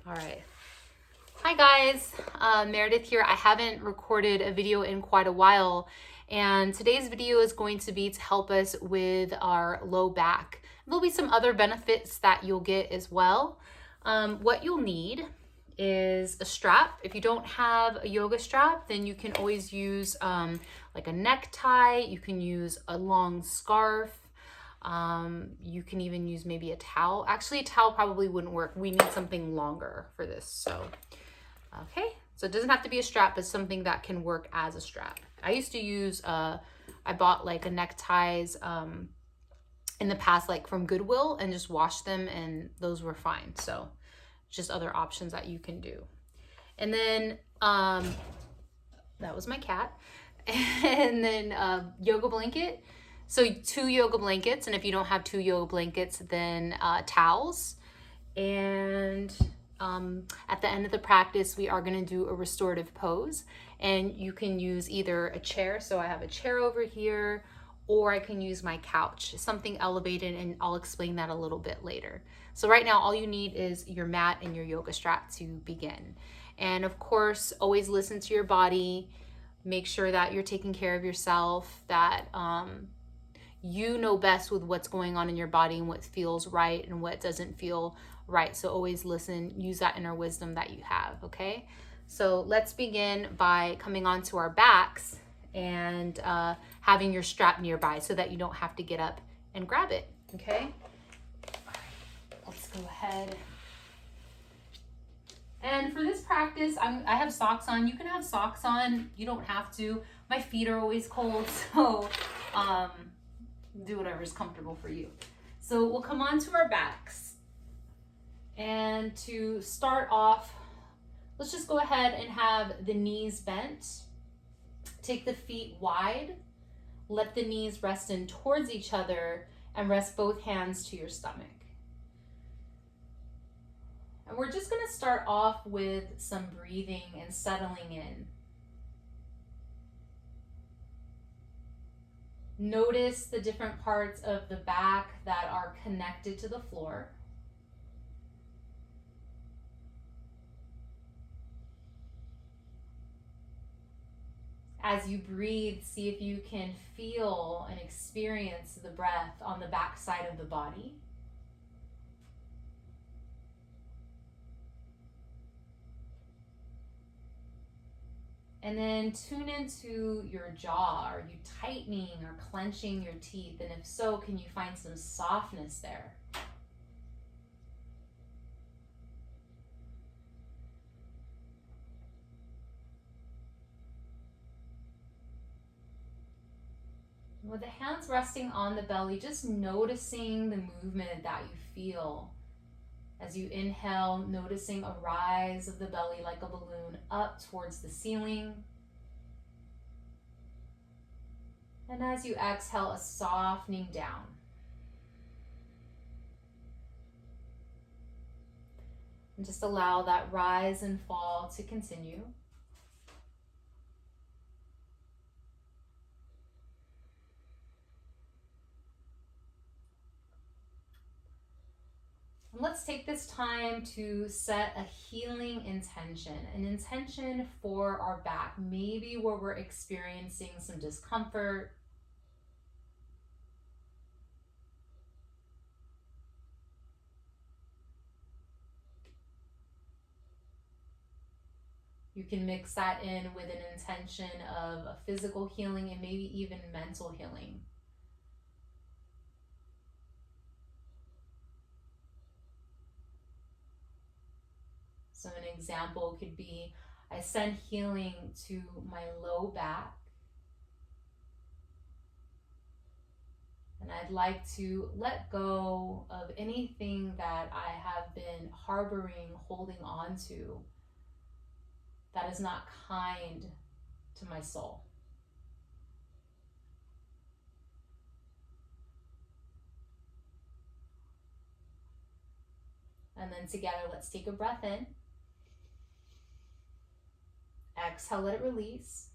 All right. Hi guys, Meredith here. I haven't recorded a video in quite a while, and today's video is going to be to help us with our low back. There'll be some other benefits that you'll get as well. What you'll need is a strap. If you don't have a yoga strap, then you can always use like a necktie. You can use a long scarf. You can even use maybe a towel. Actually, a towel probably wouldn't work. We need something longer for this. So, okay. So it doesn't have to be a strap, but something that can work as a strap. I used to use, I bought like a neckties in the past, like from Goodwill, and just washed them, and those were fine. So just other options that you can do. And then that was my cat. And then yoga blanket. So 2 yoga blankets, and if you don't have 2 yoga blankets, then towels. And at the end of the practice, we are going to do a restorative pose, and you can use either a chair. So I have a chair over here, or I can use my couch, something elevated, and I'll explain that a little bit later. So right now, all you need is your mat and your yoga strap to begin. And of course, always listen to your body. Make sure that you're taking care of yourself, that you know best with what's going on in your body and what feels right and what doesn't feel right. So always listen, use that inner wisdom that you have, okay? So let's begin by coming onto our backs and having your strap nearby so that you don't have to get up and grab it, okay? All right, let's go ahead. And for this practice, I have socks on. You can have socks on. You don't have to. My feet are always cold, so do whatever is comfortable for you. So we'll come onto our backs. And to start off, let's just go ahead and have the knees bent. Take the feet wide. Let the knees rest in towards each other and rest both hands to your stomach. And we're just going to start off with some breathing and settling in. Notice the different parts of the back that are connected to the floor. As you breathe, see if you can feel and experience the breath on the back side of the body. And then tune into your jaw. Are you tightening or clenching your teeth? And if so, can you find some softness there? With the hands resting on the belly, just noticing the movement that you feel. As you inhale, noticing a rise of the belly like a balloon up towards the ceiling. And as you exhale, a softening down. And just allow that rise and fall to continue. Let's take this time to set a healing intention, an intention for our back, maybe where we're experiencing some discomfort. You can mix that in with an intention of a physical healing and maybe even mental healing. So an example could be, I send healing to my low back. And I'd like to let go of anything that I have been harboring, holding on to, that is not kind to my soul. And then together, let's take a breath in. Exhale, let it release.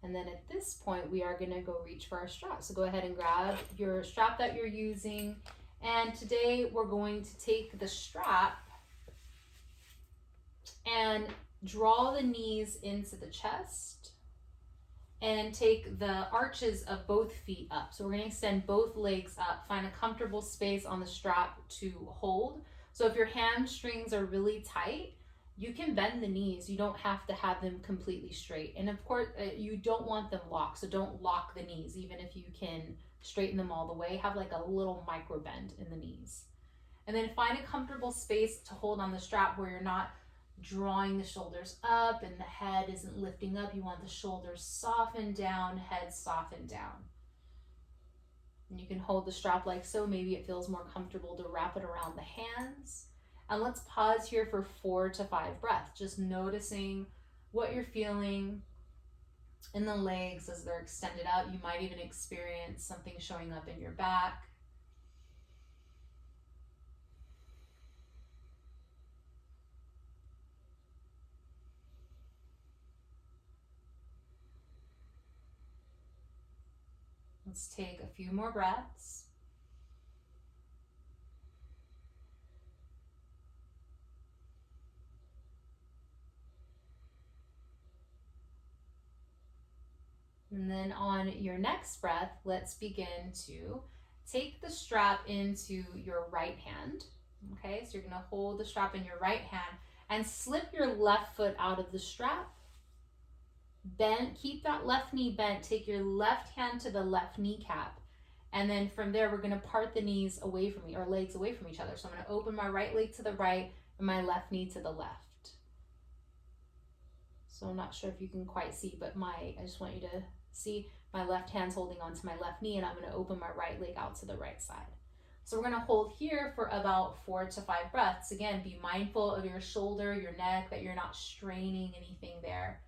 And then at this point, we are going to go reach for our strap. So go ahead and grab your strap that you're using And today we're going to take the strap and draw the knees into the chest and take the arches of both feet up. So we're going to extend both legs up, find a comfortable space on the strap to hold. So if your hamstrings are really tight, you can bend the knees. You don't have to have them completely straight. And of course, you don't want them locked. So don't lock the knees, even if you can straighten them all the way. Have like a little micro bend in the knees. And then find a comfortable space to hold on the strap where you're not drawing the shoulders up and the head isn't lifting up. You want the shoulders softened down, head softened down. And you can hold the strap like so. Maybe it feels more comfortable to wrap it around the hands. And let's pause here for 4 to 5 breaths, just noticing what you're feeling in the legs as they're extended out. You might even experience something showing up in your back. Let's take a few more breaths. And then on your next breath, let's begin to take the strap into your right hand. Okay, so you're going to hold the strap in your right hand and slip your left foot out of the strap. Bend, keep that left knee bent. Take your left hand to the left kneecap. And then from there, we're going to part the knees away from or legs away from each other. So I'm going to open my right leg to the right and my left knee to the left. So I'm not sure if you can quite see, but I just want you to see my left hand's holding onto my left knee, and I'm going to open my right leg out to the right side. So we're going to hold here for about 4 to 5 breaths. Again, be mindful of your shoulder, your neck, that you're not straining anything there.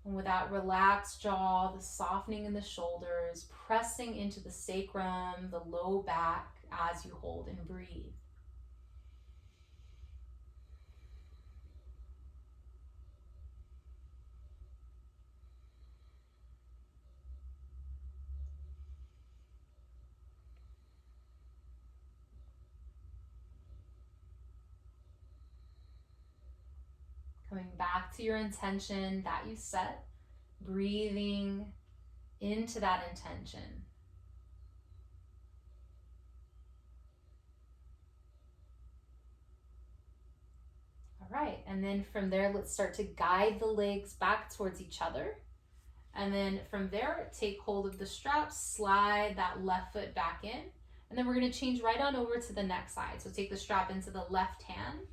And with that relaxed jaw, the softening in the shoulders, pressing into the sacrum, the low back as you hold and breathe. Coming back to your intention that you set, breathing into that intention. All right, and then from there, let's start to guide the legs back towards each other. And then from there, take hold of the straps, slide that left foot back in, and then we're going to change right on over to the next side. So take the strap into the left hand,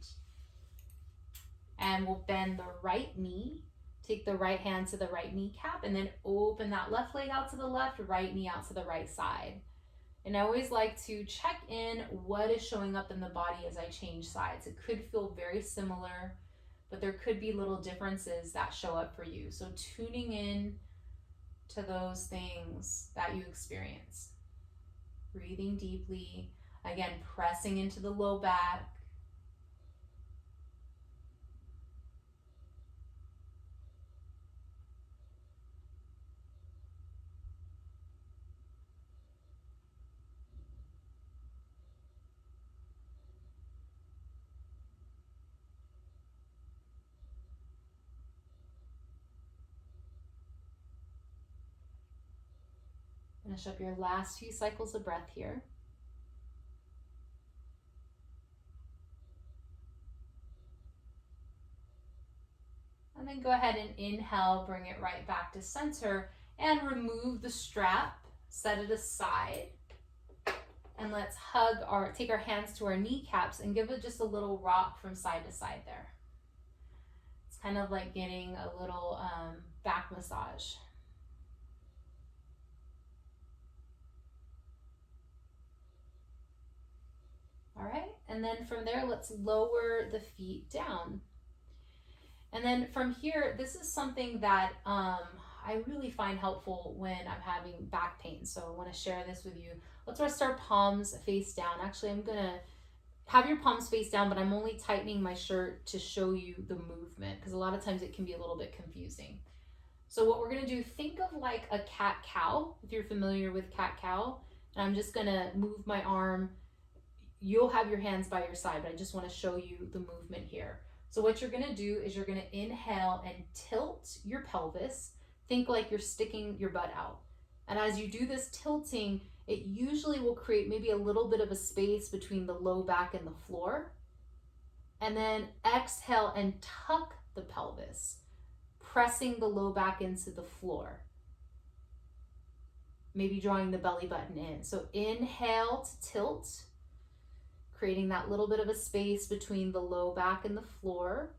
and we'll bend the right knee. Take the right hand to the right kneecap, and then open that left leg out to the left, right knee out to the right side. And I always like to check in what is showing up in the body as I change sides. It could feel very similar, but there could be little differences that show up for you. So tuning in to those things that you experience. Breathing deeply. Again, pressing into the low back. Finish up your last few cycles of breath here. And then go ahead and inhale, bring it right back to center, and remove the strap, set it aside. And let's take our hands to our kneecaps and give it just a little rock from side to side there. It's kind of like getting a little back massage. All right, and then from there, let's lower the feet down. And then from here, this is something that I really find helpful when I'm having back pain. So I want to share this with you. Let's rest our palms face down. Actually, I'm going to have your palms face down, but I'm only tightening my shirt to show you the movement because a lot of times it can be a little bit confusing. So what we're going to do, think of like a cat-cow, if you're familiar with cat-cow. And I'm just gonna move my arm. You'll have your hands by your side, but I just wanna show you the movement here. So what you're gonna do is you're gonna inhale and tilt your pelvis. Think like you're sticking your butt out. And as you do this tilting, it usually will create maybe a little bit of a space between the low back and the floor. And then exhale and tuck the pelvis, pressing the low back into the floor. Maybe drawing the belly button in. So inhale to tilt, creating that little bit of a space between the low back and the floor.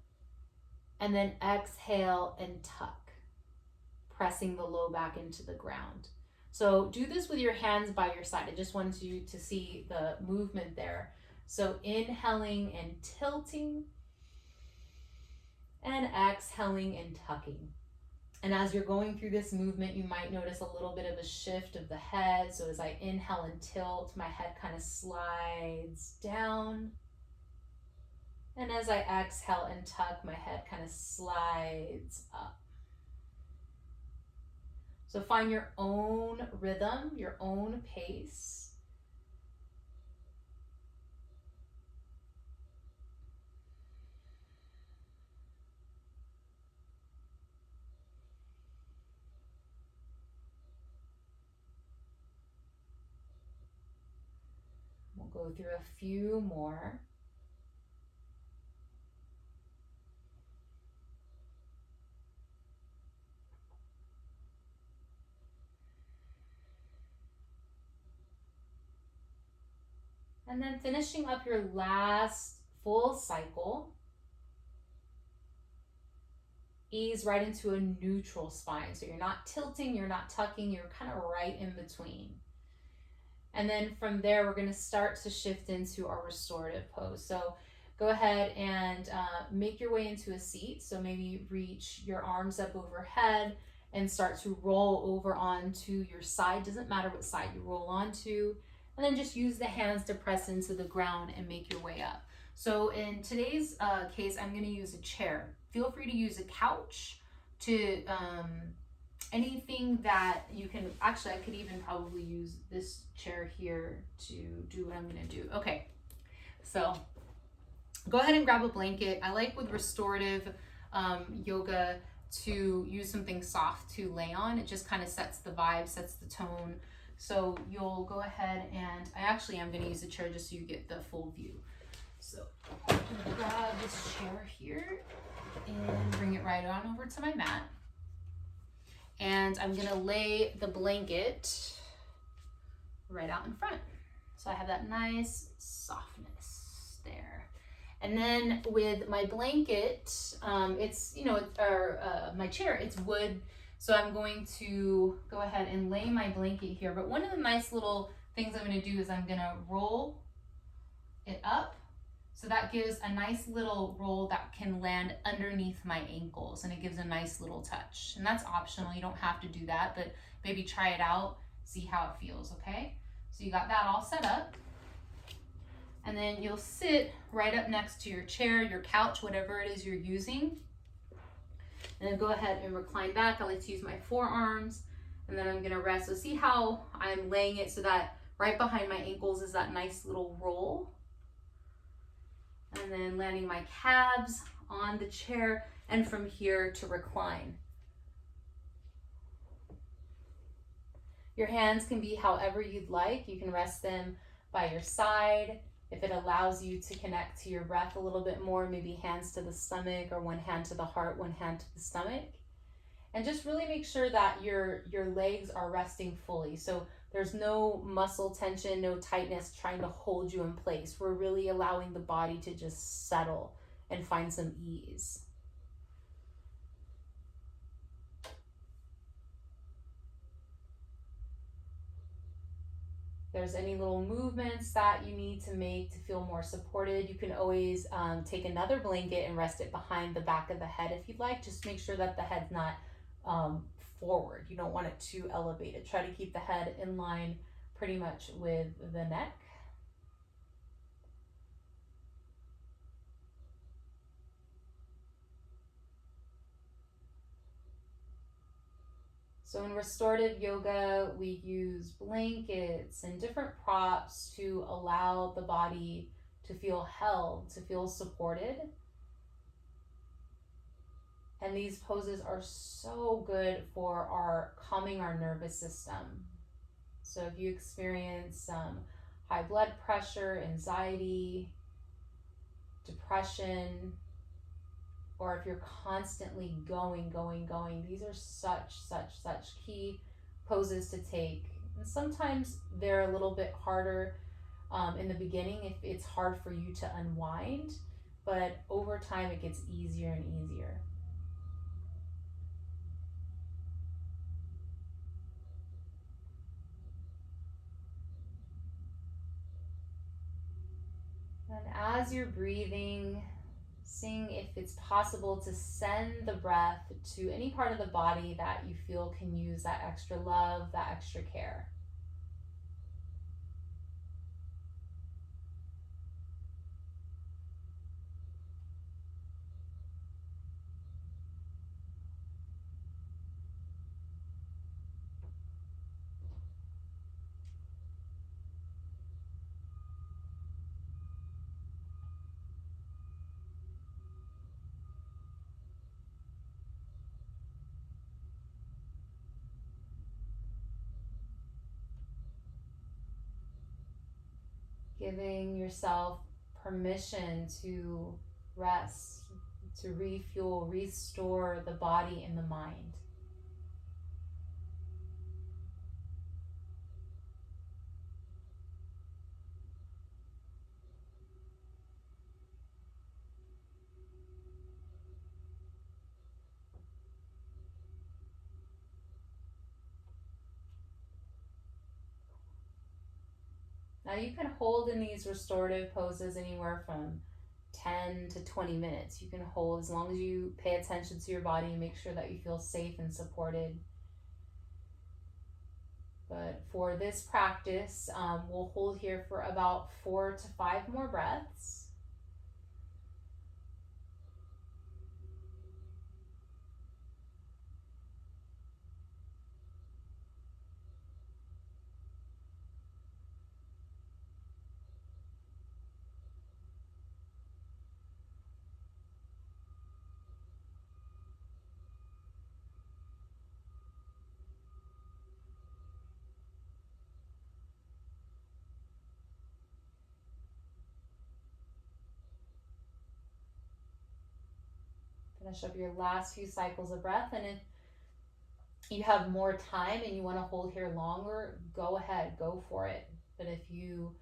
And then exhale and tuck, pressing the low back into the ground. So do this with your hands by your side. I just wanted you to see the movement there. So inhaling and tilting, and exhaling and tucking. And as you're going through this movement, you might notice a little bit of a shift of the head. So as I inhale and tilt, my head kind of slides down. And as I exhale and tuck, my head kind of slides up. So find your own rhythm, your own pace. We'll go through a few more. And then finishing up your last full cycle, ease right into a neutral spine. So you're not tilting, you're not tucking, you're kind of right in between. And then from there, we're going to start to shift into our restorative pose. So go ahead and make your way into a seat. So maybe reach your arms up overhead and start to roll over onto your side. Doesn't matter what side you roll onto. And then just use the hands to press into the ground and make your way up. So in today's case, I'm going to use a chair. Feel free to use a couch to anything that you can. Actually, I could even probably use this chair here to do what I'm going to do. Okay, so go ahead and grab a blanket. I like with restorative yoga to use something soft to lay on. It just kind of sets the vibe, sets the tone. So you'll go ahead and I actually am going to use a chair just so you get the full view. So I'm going to grab this chair here and bring it right on over to my mat. And I'm going to lay the blanket right out in front. So I have that nice softness there. And then with my blanket, it's, my chair, it's wood. So I'm going to go ahead and lay my blanket here. But one of the nice little things I'm going to do is I'm going to roll it up. So that gives a nice little roll that can land underneath my ankles, and it gives a nice little touch. And that's optional. You don't have to do that, but maybe try it out, see how it feels, okay? So you got that all set up. And then you'll sit right up next to your chair, your couch, whatever it is you're using. And then go ahead and recline back. I like to use my forearms, and then I'm gonna rest. So see how I'm laying it so that right behind my ankles is that nice little roll. And then landing my calves on the chair, and from here to recline. Your hands can be however you'd like. You can rest them by your side. If it allows you to connect to your breath a little bit more, maybe hands to the stomach, or one hand to the heart, one hand to the stomach. And just really make sure that your legs are resting fully. So there's no muscle tension, no tightness trying to hold you in place. We're really allowing the body to just settle and find some ease. If there's any little movements that you need to make to feel more supported, you can always take another blanket and rest it behind the back of the head if you'd like. Just make sure that the head's not forward. You don't want it too elevated. Try to keep the head in line pretty much with the neck. So in restorative yoga, we use blankets and different props to allow the body to feel held, to feel supported. And these poses are so good for calming our nervous system. So if you experience some high blood pressure, anxiety, depression, or if you're constantly going, these are such key poses to take. And sometimes they're a little bit harder in the beginning if it's hard for you to unwind, but over time it gets easier and easier. And as you're breathing, seeing if it's possible to send the breath to any part of the body that you feel can use that extra love, that extra care. Giving yourself permission to rest, to refuel, restore the body and the mind. Now you can hold in these restorative poses anywhere from 10 to 20 minutes. You can hold as long as you pay attention to your body and make sure that you feel safe and supported. But for this practice, we'll hold here for about 4 to 5 more breaths. Finish up your last few cycles of breath, and if you have more time and you want to hold here longer, go ahead, go for it. But if you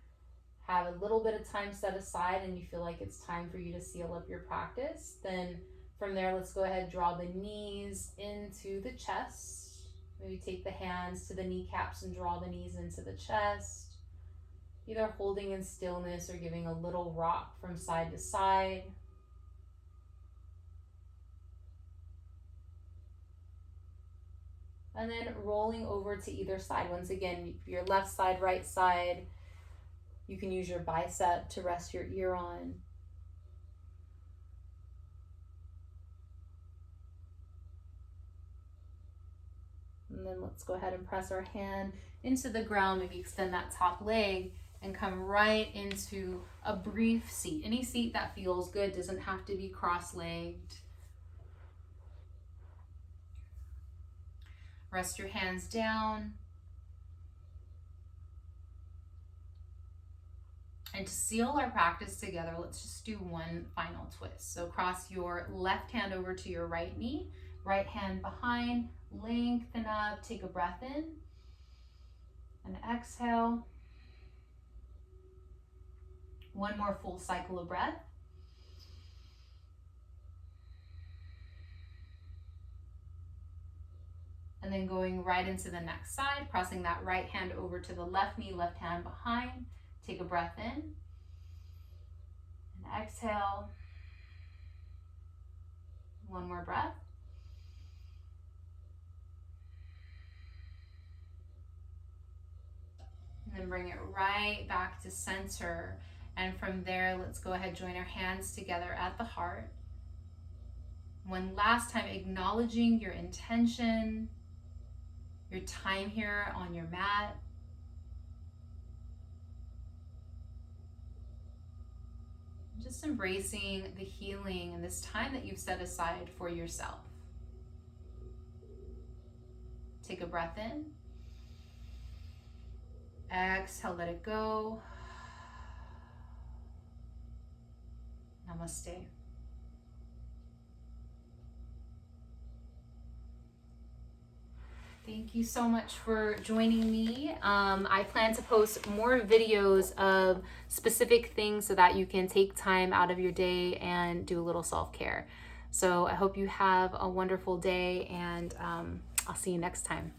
have a little bit of time set aside and you feel like it's time for you to seal up your practice, then from there, let's go ahead, draw the knees into the chest. Maybe take the hands to the kneecaps and draw the knees into the chest, either holding in stillness or giving a little rock from side to side. And then rolling over to either side. Once again, your left side, right side. You can use your bicep to rest your ear on. And then let's go ahead and press our hand into the ground. Maybe extend that top leg and come right into a brief seat. Any seat that feels good, doesn't have to be cross-legged. Rest your hands down. And to seal our practice together, let's just do one final twist. So cross your left hand over to your right knee, right hand behind, lengthen up, take a breath in, and exhale. One more full cycle of breath. And then going right into the next side, crossing that right hand over to the left knee, left hand behind. Take a breath in and exhale. One more breath. And then bring it right back to center. And from there, let's go ahead, join our hands together at the heart. One last time, acknowledging your intention, your time here on your mat. Just embracing the healing and this time that you've set aside for yourself. Take a breath in. Exhale, let it go. Namaste. Thank you so much for joining me. I plan to post more videos of specific things so that you can take time out of your day and do a little self-care. So I hope you have a wonderful day, and I'll see you next time.